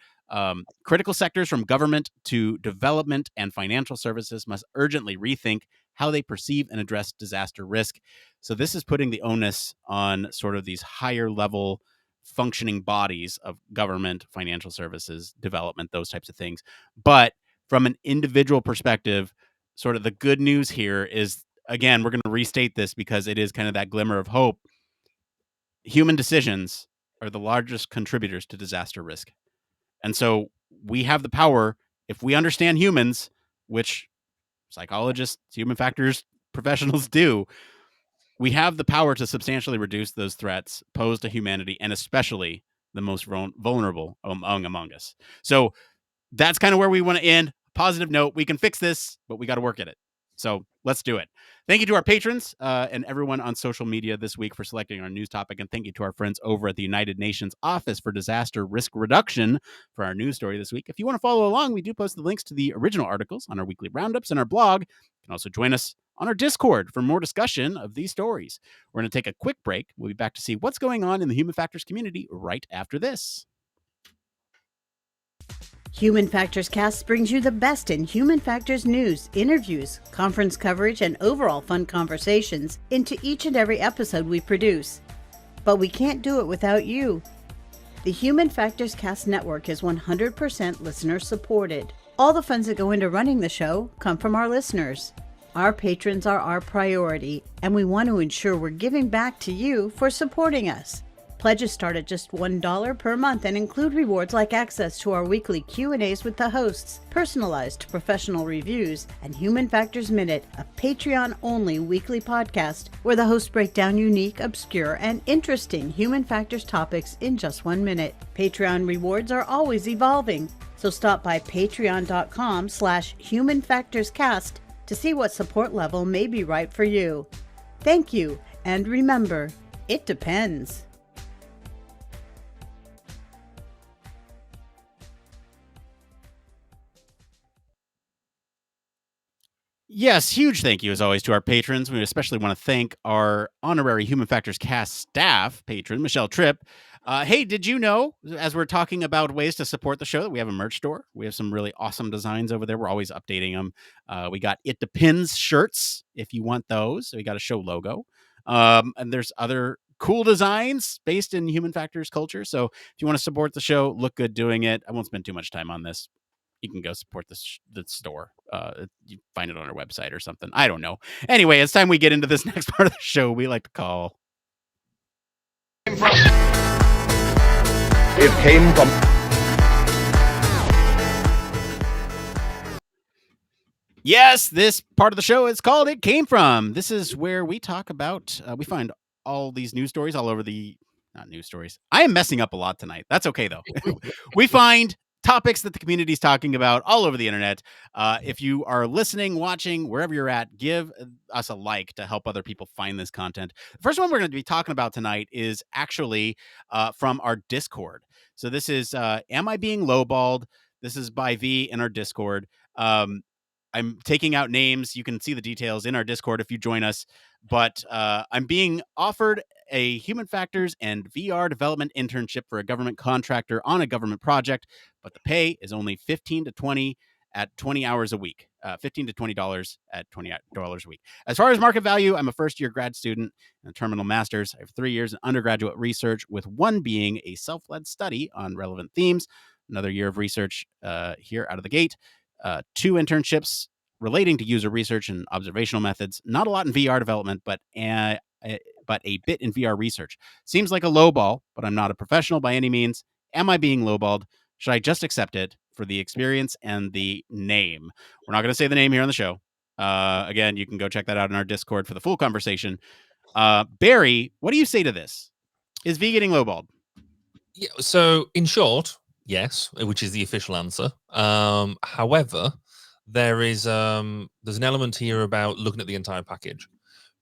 Speaker 1: Critical sectors from government to development and financial services must urgently rethink how they perceive and address disaster risk. So this is putting the onus on sort of these higher level functioning bodies of government, financial services, development, those types of things. But from an individual perspective, sort of the good news here is, again, we're going to restate this because it is kind of that glimmer of hope. Human decisions are the largest contributors to disaster risk. And so we have the power, if we understand humans, which psychologists, human factors professionals do, we have the power to substantially reduce those threats posed to humanity, and especially the most vulnerable among us. So that's kind of where we want to end. Positive note, we can fix this, but we got to work at it. So let's do it. Thank you to our patrons and everyone on social media this week for selecting our news topic. And thank you to our friends over at the United Nations Office for Disaster Risk Reduction for our news story this week. If you want to follow along, we do post the links to the original articles on our weekly roundups and our blog. You can also join us on our Discord for more discussion of these stories. We're going to take a quick break. We'll be back to see what's going on in the human factors community right after this.
Speaker 3: Human Factors Cast brings you the best in human factors news, interviews, conference coverage, and overall fun conversations into each and every episode we produce. But we can't do it without you. The Human Factors Cast network is 100% listener supported. All the funds that go into running the show come from our listeners. Our patrons are our priority, and we want to ensure we're giving back to you for supporting us. Pledges start at just $1 per month and include rewards like access to our weekly Q&As with the hosts, personalized professional reviews, and Human Factors Minute, a Patreon-only weekly podcast where the hosts break down unique, obscure, and interesting human factors topics in just 1 minute. Patreon rewards are always evolving, so stop by patreon.com/humanfactorscast to see what support level may be right for you. Thank you, and remember, it depends.
Speaker 1: Yes, huge thank you as always to our patrons. We especially want to thank our honorary Human Factors Cast staff patron, Michelle Tripp. Hey, did you know, as we're talking about ways to support the show, that we have a merch store? We have some really awesome designs over there. We're always updating them. We got It Depends shirts if you want those. We got a show logo. And there's other cool designs based in human factors culture. So if you want to support the show, look good doing it. I won't spend too much time on this. You can go support the store. You find it on our website or something. I don't know. Anyway, it's time we get into this next part of the show we like to call...
Speaker 4: It came from...
Speaker 1: Yes, this part of the show is called It Came From. This is where we talk about, we find all these news stories all over the not news stories. I am messing up a lot tonight. That's okay though. We find topics that the community is talking about all over the internet. If you are listening, watching, wherever you're at, give us a like to help other people find this content. The first one we're going to be talking about tonight is actually from our Discord. So this is Am I Being Lowballed? This is by V in our Discord. I'm taking out names. You can see the details in our Discord if you join us. But I'm being offered a human factors and VR development internship for a government contractor on a government project, but the pay is only 15 to 20 at 20 hours a week, $15 to $20 at $20 a week. As far as market value, I'm a first-year grad student and a terminal master's. I have 3 years in undergraduate research, with one being a self-led study on relevant themes, another year of research here out of the gate, 2 internships relating to user research and observational methods. Not a lot in VR development, but a bit in VR research. Seems like a lowball, but I'm not a professional by any means. Am I being lowballed? Should I just accept it for the experience and the name? We're not going to say the name here on the show. Again, you can go check that out in our Discord for the full conversation. Barry, what do you say to this? Is V getting lowballed?
Speaker 2: Yeah, so in short, yes, which is the official answer. However, there's an element here about looking at the entire package,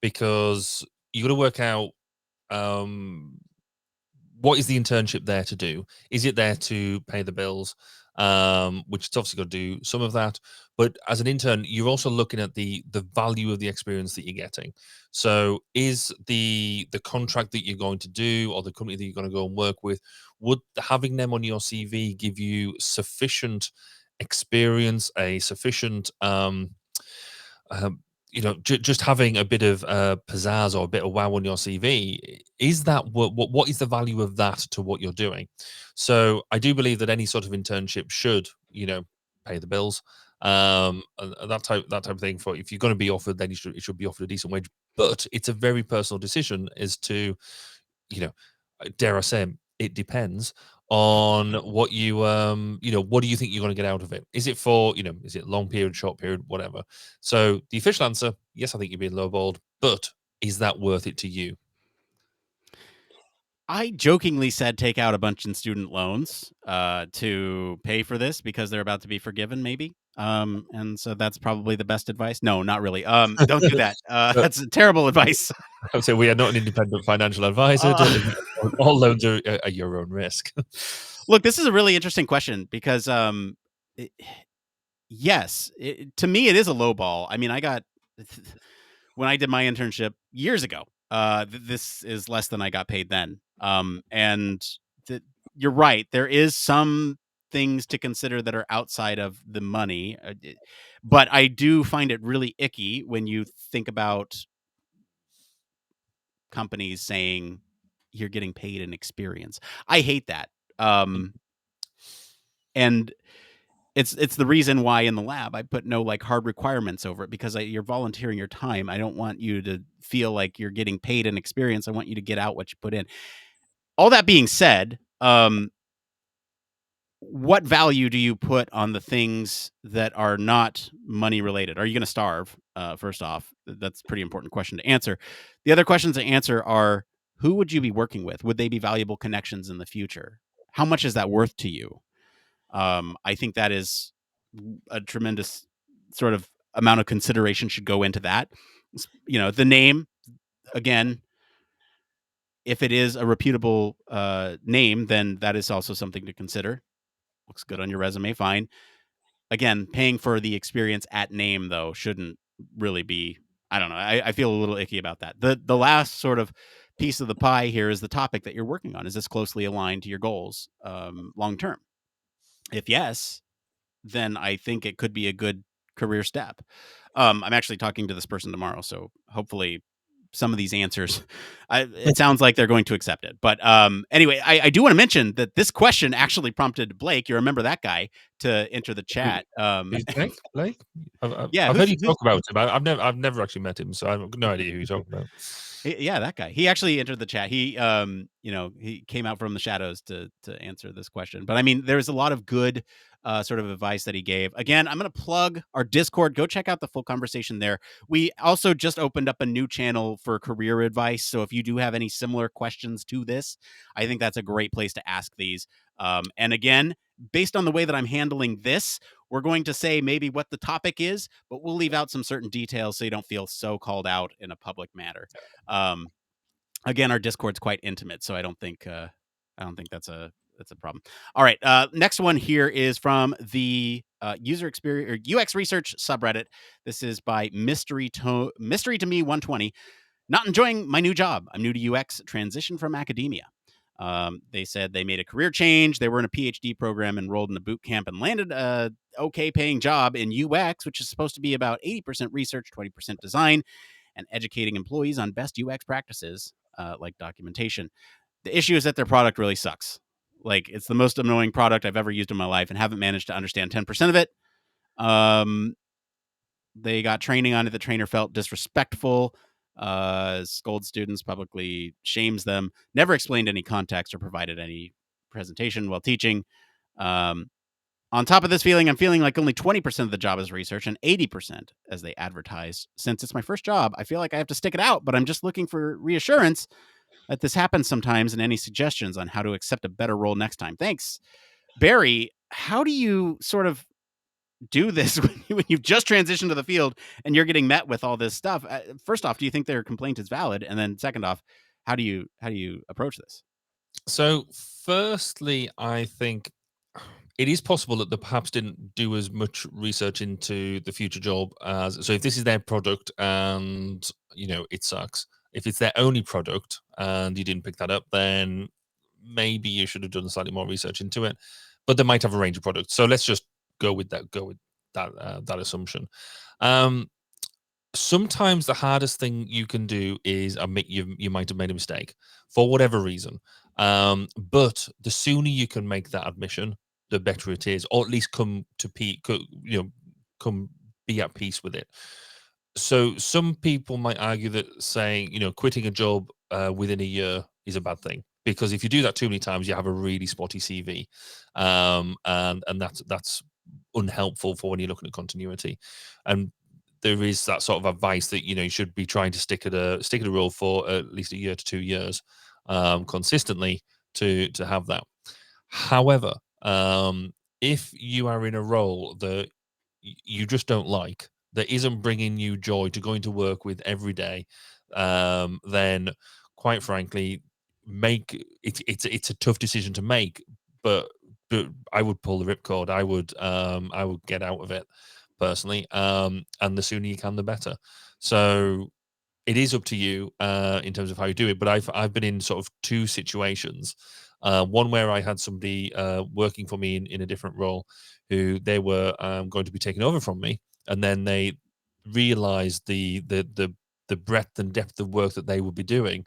Speaker 2: because you got to work out what is the internship there to do. Is it there to pay the bills? Which it's obviously got to do some of that, but as an intern, you're also looking at the value of the experience that you're getting. So is the contract that you're going to do, or the company that you're going to go and work with, would having them on your CV give you sufficient experience, a sufficient just having a bit of pizzazz or a bit of wow on your CV? Is that what is the value of that to what you're doing? So I do believe that any sort of internship should, pay the bills, and that type of thing. For if you're going to be offered, then it should be offered a decent wage. But it's a very personal decision as to, dare I say, it depends on what you what do you think you're going to get out of it. Is it for, is it long period, short period, whatever? So the official answer, yes, I think you're being lowballed, but is that worth it to you?
Speaker 1: I jokingly said take out a bunch in student loans to pay for this because they're about to be forgiven, maybe. And so that's probably the best advice. No, not really. Don't do that. That's terrible advice.
Speaker 2: I would say we are not an independent financial advisor. All loans are at your own risk.
Speaker 1: Look, this is a really interesting question because, yes, to me, it is a low ball. I mean, when I did my internship years ago, this is less than I got paid then. And you're right. There is some things to consider that are outside of the money, but I do find it really icky when you think about companies saying you're getting paid an experience. I hate that. And it's the reason why in the lab I put no hard requirements over it, because you're volunteering your time. I don't want you to feel like you're getting paid an experience. I want you to get out what you put in. All that being said, what value do you put on the things that are not money related? Are you going to starve? First off, that's a pretty important question to answer. The other questions to answer are, who would you be working with? Would they be valuable connections in the future? How much is that worth to you? I think that is a tremendous sort of amount of consideration should go into that. The name, again, if it is a reputable name, then that is also something to consider. Looks good on your resume, fine. Again, paying for the experience at name, though, shouldn't really be, I don't know. I feel a little icky about that. The last sort of piece of the pie here is the topic that you're working on. Is this closely aligned to your goals long term? If yes, then I think it could be a good career step. I'm actually talking to this person tomorrow, so hopefully some of these answers, it sounds like they're going to accept it. But anyway, I do want to mention that this question actually prompted Blake, you remember that guy, to enter the chat.
Speaker 2: Who's Blake?
Speaker 1: Yeah,
Speaker 2: I've heard you talk about him. I've never actually met him, so I've no idea who you're talking about.
Speaker 1: Yeah, that guy. He actually entered the chat. He, he came out from the shadows to answer this question. But I mean, there's a lot of good sort of advice that he gave. Again, I'm going to plug our Discord. Go check out the full conversation there. We also just opened up a new channel for career advice. So if you do have any similar questions to this, I think that's a great place to ask these. And again, based on the way that I'm handling this, we're going to say maybe what the topic is, but we'll leave out some certain details so you don't feel so called out in a public manner. Again, our Discord's quite intimate, so I don't think that's a problem. All right, next one here is from the user experience or UX research subreddit. This is by mystery to me 120. Not enjoying my new job. I'm new to UX, transition from academia. They said they made a career change. They were in a PhD program, enrolled in a boot camp, and landed a okay paying job in UX, which is supposed to be about 80% research, 20% design, and educating employees on best UX practices, like documentation. The issue is that their product really sucks. Like, it's the most annoying product I've ever used in my life and haven't managed to understand 10% of it. They got training on it. The trainer felt disrespectful, scolds students, publicly shames them, never explained any context or provided any presentation while teaching. On top of this feeling, I'm feeling like only 20% of the job is research and 80% as they advertise. Since it's my first job, I feel like I have to stick it out, but I'm just looking for reassurance that this happens sometimes and any suggestions on how to accept a better role next time. Thanks. Barry, how do you sort of do this when you've just transitioned to the field and you're getting met with all this stuff? First off, do you think their complaint is valid? And then second off, how do you approach this?
Speaker 2: So, firstly, I think it is possible that they perhaps didn't do as much research into the future job as. So, if this is their product and it sucks. If it's their only product and you didn't pick that up, then maybe you should have done slightly more research into it. But they might have a range of products. So let's just go with that. That assumption. Sometimes the hardest thing you can do is admit you might have made a mistake for whatever reason. But the sooner you can make that admission, the better it is, or at least come be at peace with it. So some people might argue that saying, quitting a job within a year is a bad thing, because if you do that too many times, you have a really spotty CV, and that's unhelpful for when you're looking at continuity. And there is that sort of advice that you should be trying to stick at a role for at least a year to 2 years consistently to have that. However, if you are in a role that you just don't like, that isn't bringing you joy to going to work with every day, then quite frankly, it's a tough decision to make. But I would pull the ripcord. I would get out of it personally, and the sooner you can, the better. So it is up to you in terms of how you do it. But I've been in sort of two situations. One where I had somebody working for me in a different role, who they were going to be taken over from me, and then they realized the breadth and depth of work that they would be doing,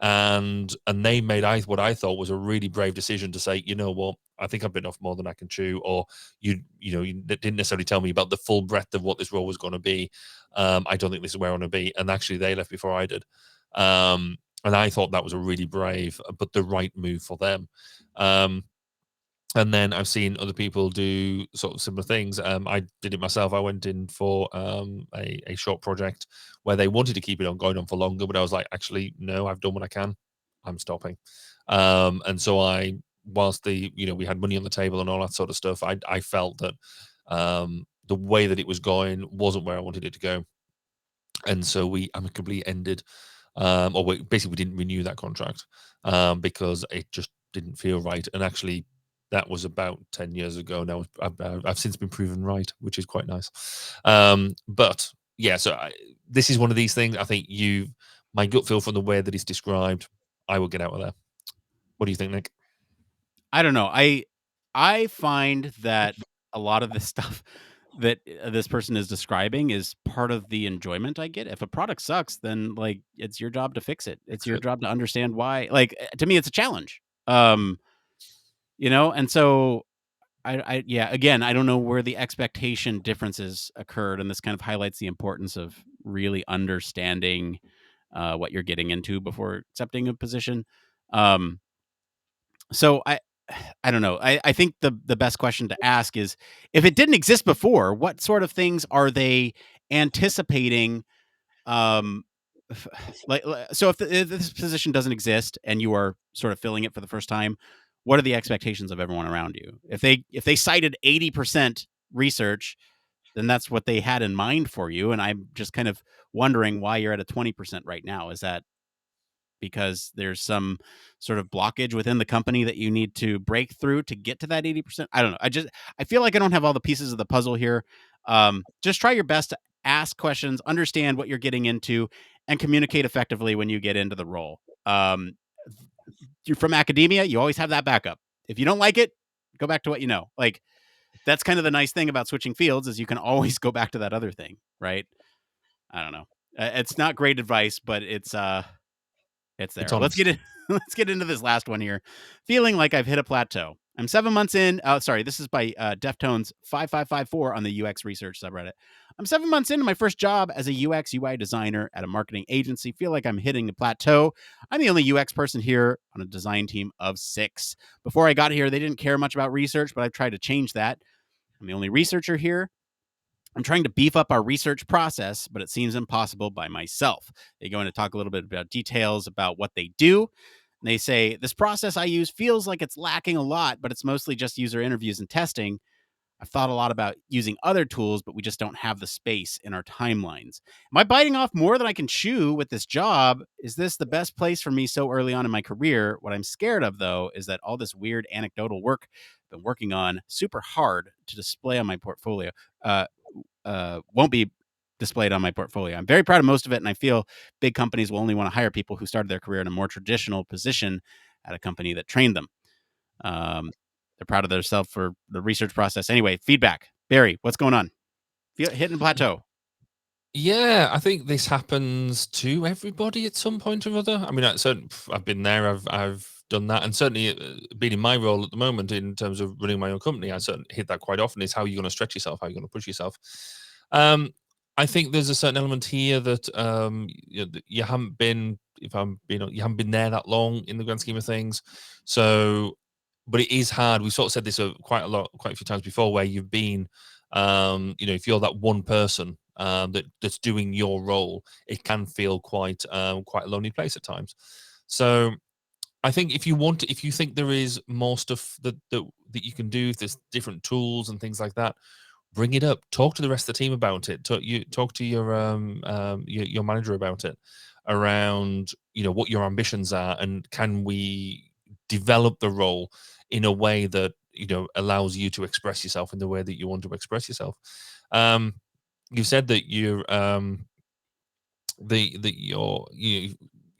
Speaker 2: and they made what I thought was a really brave decision to say, you know what, I think I've been off more than I can chew, or you didn't necessarily tell me about the full breadth of what this role was going to be. I don't think this is where I want to be, and actually they left before I did. And I thought that was a really brave, but the right move for them. And then I've seen other people do sort of similar things. I did it myself. I went in for a short project where they wanted to keep it on going on for longer, but I was like, actually, no, I've done what I can. I'm stopping. And so whilst we had money on the table and all that sort of stuff, I felt that the way that it was going wasn't where I wanted it to go. And so we amicably ended, we didn't renew that contract because it just didn't feel right. And actually, that was about 10 years ago now. I've since been proven right, which is quite nice. But yeah, so this is one of these things. I think my gut feel from the way that it's described, I will get out of there. What do you think, Nick?
Speaker 1: I don't know. I find that a lot of the stuff that this person is describing is part of the enjoyment I get. If a product sucks, then like it's your job to fix it. It's your job to understand why. Like, to me, it's a challenge. And so again, I don't know where the expectation differences occurred, and this kind of highlights the importance of really understanding what you're getting into before accepting a position. So I don't know. I think the best question to ask is, if it didn't exist before, what sort of things are they anticipating? So if this position doesn't exist and you are sort of filling it for the first time, what are the expectations of everyone around you? If they cited 80% research, then that's what they had in mind for you. And I'm just kind of wondering why you're at a 20% right now. Is that because there's some sort of blockage within the company that you need to break through to get to that 80%? I don't know. I feel like I don't have all the pieces of the puzzle here. Just try your best to ask questions, understand what you're getting into, and communicate effectively when you get into the role. You're from academia, you always have that backup. If you don't like it, go back to what you know. Like, that's kind of the nice thing about switching fields, is you can always go back to that other thing, right? I don't know. It's not great advice, but it's there. Let's
Speaker 2: honest.
Speaker 1: get in. Let's get into this last one here. Feeling like I've hit a plateau. I'm 7 months in. Oh, sorry. This is by Deftones 5554 on the UX research subreddit. I'm 7 months into my first job as a UX UI designer at a marketing agency. Feel like I'm hitting the plateau. I'm the only UX person here on a design team of 6. Before I got here, they didn't care much about research, but I've tried to change that. I'm the only researcher here. I'm trying to beef up our research process, but it seems impossible by myself. They go in to talk a little bit about details about what they do. And they say, this process I use feels like it's lacking a lot, but it's mostly just user interviews and testing. I've thought a lot about using other tools, but we just don't have the space in our timelines. Am I biting off more than I can chew with this job? Is this the best place for me so early on in my career? What I'm scared of, though, is that all this weird anecdotal work I've been working on super hard to display on my portfolio won't be displayed on my portfolio. I'm very proud of most of it, and I feel big companies will only want to hire people who started their career in a more traditional position at a company that trained them. They're proud of themselves for the research process. Anyway, feedback. Barry, what's going on? Hitting plateau.
Speaker 2: Yeah, I think this happens to everybody at some point or other. I mean, I've been there. I've done that, and certainly being in my role at the moment in terms of running my own company, I certainly hit that quite often. Is how you're going to stretch yourself, how you're going to push yourself. I think there's a certain element here that you haven't been, you haven't been there that long in the grand scheme of things. So, but it is hard. We sort of said this quite a few times before, where you've been, if you're that one person that's doing your role, it can feel quite a lonely place at times. So I think if you think there is more stuff that you can do, if there's different tools and things like that, bring it up. Talk to the rest of the team about it. Talk to your manager about it, around what your ambitions are, and can we develop the role in a way that allows you to express yourself in the way that you want to express yourself. You said that you're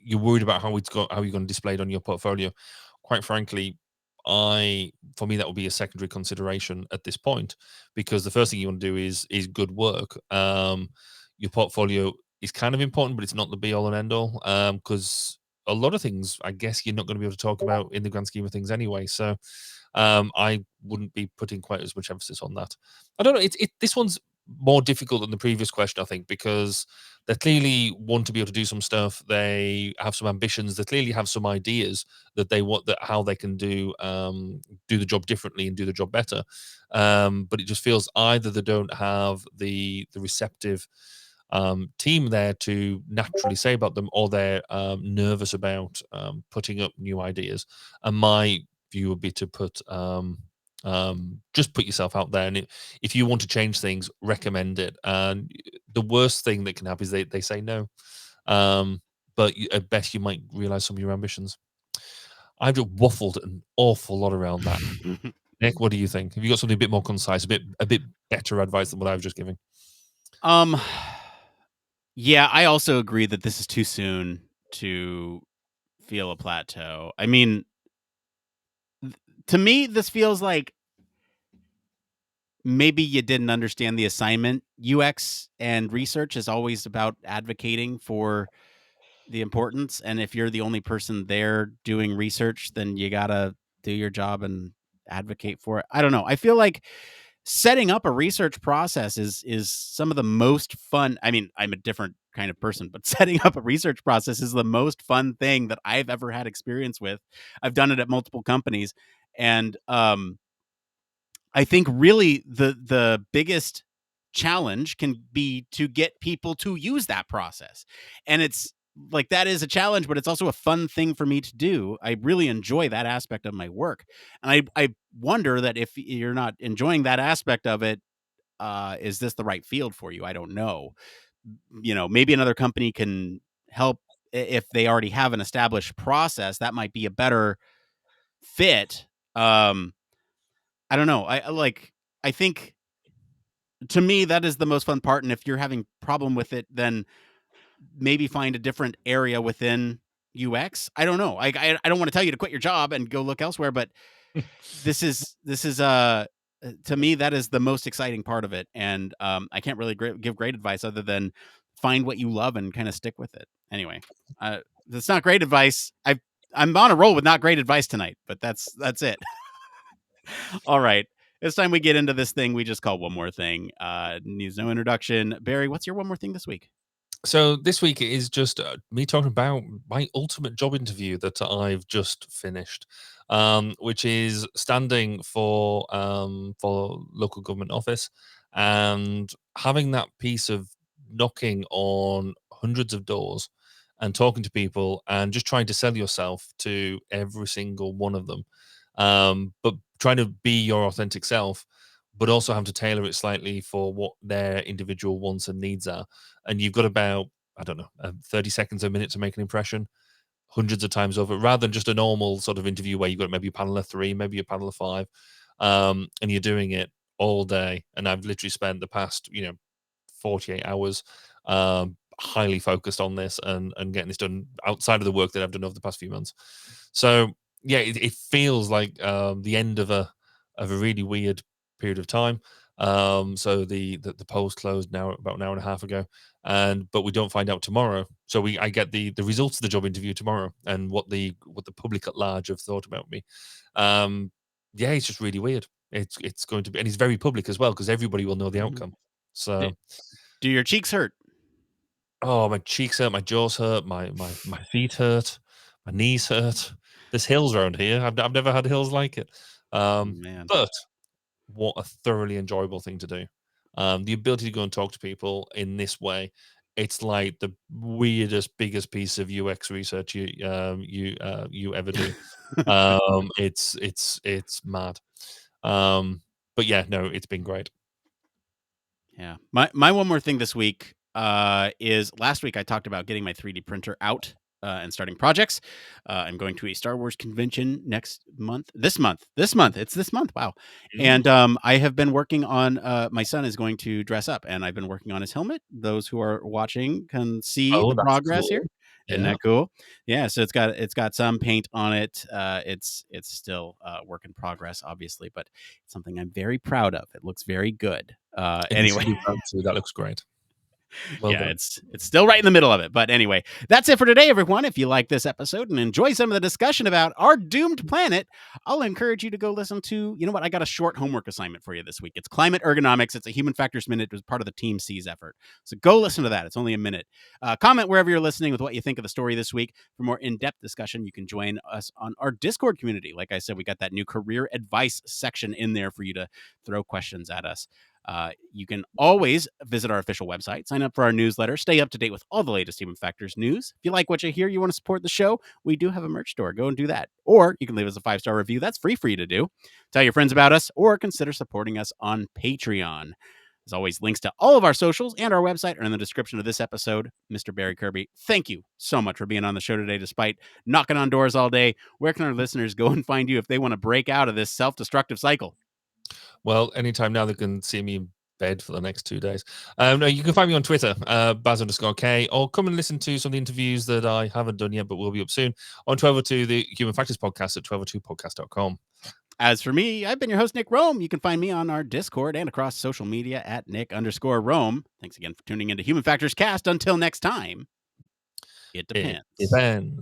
Speaker 2: you're worried about how you're going to display it on your portfolio. Quite frankly, for me that would be a secondary consideration at this point, because the first thing you want to do is good work. Your portfolio is kind of important, but it's not the be all and end all, because a lot of things I guess you're not going to be able to talk about in the grand scheme of things anyway. So I wouldn't be putting quite as much emphasis on that. I don't know. This one's more difficult than the previous question, I think, because they clearly want to be able to do some stuff. They have some ambitions. They clearly have some ideas that they want, that how they can do the job differently and do the job better. But it just feels either they don't have the receptive team there to naturally say about them, or they're nervous about putting up new ideas. And my view would be to just put yourself out there, and if you want to change things, recommend it. And the worst thing that can happen is they say no, but at best you might realize some of your ambitions. I've just waffled an awful lot around that. Nick, what do you think? Have you got something a bit more concise, a bit better advice than what I was just giving?
Speaker 1: Yeah, I also agree that this is too soon to feel a plateau. I mean, to me, this feels like maybe you didn't understand the assignment. UX and research is always about advocating for the importance. And if you're the only person there doing research, then you got to do your job and advocate for it. I don't know. I feel like setting up a research process is some of the most fun. I mean, I'm a different kind of person, but setting up a research process is the most fun thing that I've ever had experience with. I've done it at multiple companies, and I think really the biggest challenge can be to get people to use that process. And it's like, that is a challenge, but it's also a fun thing for me to do. I really enjoy that aspect of my work. And I wonder that if you're not enjoying that aspect of it, is this the right field for you? I don't know. Maybe another company can help if they already have an established process. That might be a better fit. I don't know. I think, to me, that is the most fun part. And if you're having problem with it, then maybe find a different area within UX. I don't know. I don't want to tell you to quit your job and go look elsewhere, but this is to me, that is the most exciting part of it. And I can't really give great advice other than find what you love and kind of stick with it. Anyway, that's not great advice. I'm on a roll with not great advice tonight, but that's it. All right. It's time we get into this thing we just call One More Thing. Needs no introduction. Barry, what's your one more thing this week?
Speaker 2: So this week is just me talking about my ultimate job interview that I've just finished, which is standing for local government office and having that piece of knocking on hundreds of doors and talking to people and just trying to sell yourself to every single one of them, but trying to be your authentic self, but also have to tailor it slightly for what their individual wants and needs are. And you've got about, I don't know, 30 seconds, a minute to make an impression hundreds of times over, rather than just a normal sort of interview where you've got maybe a panel of 3, maybe a panel of 5, and you're doing it all day. And I've literally spent the past, 48 hours highly focused on this and getting this done outside of the work that I've done over the past few months. So yeah, it feels like the end of a really weird period of time. So the polls closed now about an hour and a half ago, but we don't find out tomorrow. So I get the results of the job interview tomorrow and what the public at large have thought about me. Yeah, it's just really weird. It's going to be, and it's very public as well because everybody will know the outcome. So,
Speaker 1: do your cheeks hurt?
Speaker 2: Oh, my cheeks hurt, my jaws hurt, my feet hurt, my knees hurt. There's hills around here. I've never had hills like it.
Speaker 1: Man.
Speaker 2: But what a thoroughly enjoyable thing to do. The ability to go and talk to people in this way, it's like the weirdest, biggest piece of UX research you ever do. It's mad. But yeah, no, it's been great.
Speaker 1: Yeah. My one more thing this week is, last week I talked about getting my 3D printer out and starting projects. I'm going to a Star Wars convention this month. It's this month. Wow. And I have been working on, my son is going to dress up, and I've been working on his helmet. Those who are watching can see the progress here. Isn't that cool? Yeah. So it's got some paint on it. It's still work in progress, obviously, but it's something I'm very proud of. It looks very good. Anyway,
Speaker 2: that looks great.
Speaker 1: Well done. It's still right in the middle of it. But anyway, that's it for today, everyone. If you like this episode and enjoy some of the discussion about our doomed planet, I'll encourage you to go listen to, you know what? I got a short homework assignment for you this week. It's Climate Ergonomics. It's a Human Factors Minute. It was part of the Team C's effort. So go listen to that. It's only a minute. Comment wherever you're listening with what you think of the story this week. For more in-depth discussion, you can join us on our Discord community. Like I said, we got that new career advice section in there for you to throw questions at us. You can always visit our official website, sign up for our newsletter, stay up to date with all the latest Human Factors news. If you like what you hear, you want to support the show, we do have a merch store. Go and do that. Or you can leave us a 5-star review. That's free for you to do. Tell your friends about us, or consider supporting us on Patreon. As always, links to all of our socials and our website are in the description of this episode. Mr. Barry Kirby, thank you so much for being on the show today, despite knocking on doors all day. Where can our listeners go and find you if they want to break out of this self-destructive cycle?
Speaker 2: Well, anytime now they can see me in bed for the next 2 days. No, you can find me on Twitter, Baz_K, or come and listen to some of the interviews that I haven't done yet, but will be up soon on 1202, the Human Factors podcast at 1202podcast.com.
Speaker 1: As for me, I've been your host, Nick Roome. You can find me on our Discord and across social media at Nick_Roome. Thanks again for tuning into Human Factors Cast. Until next time, it depends.
Speaker 2: It depends.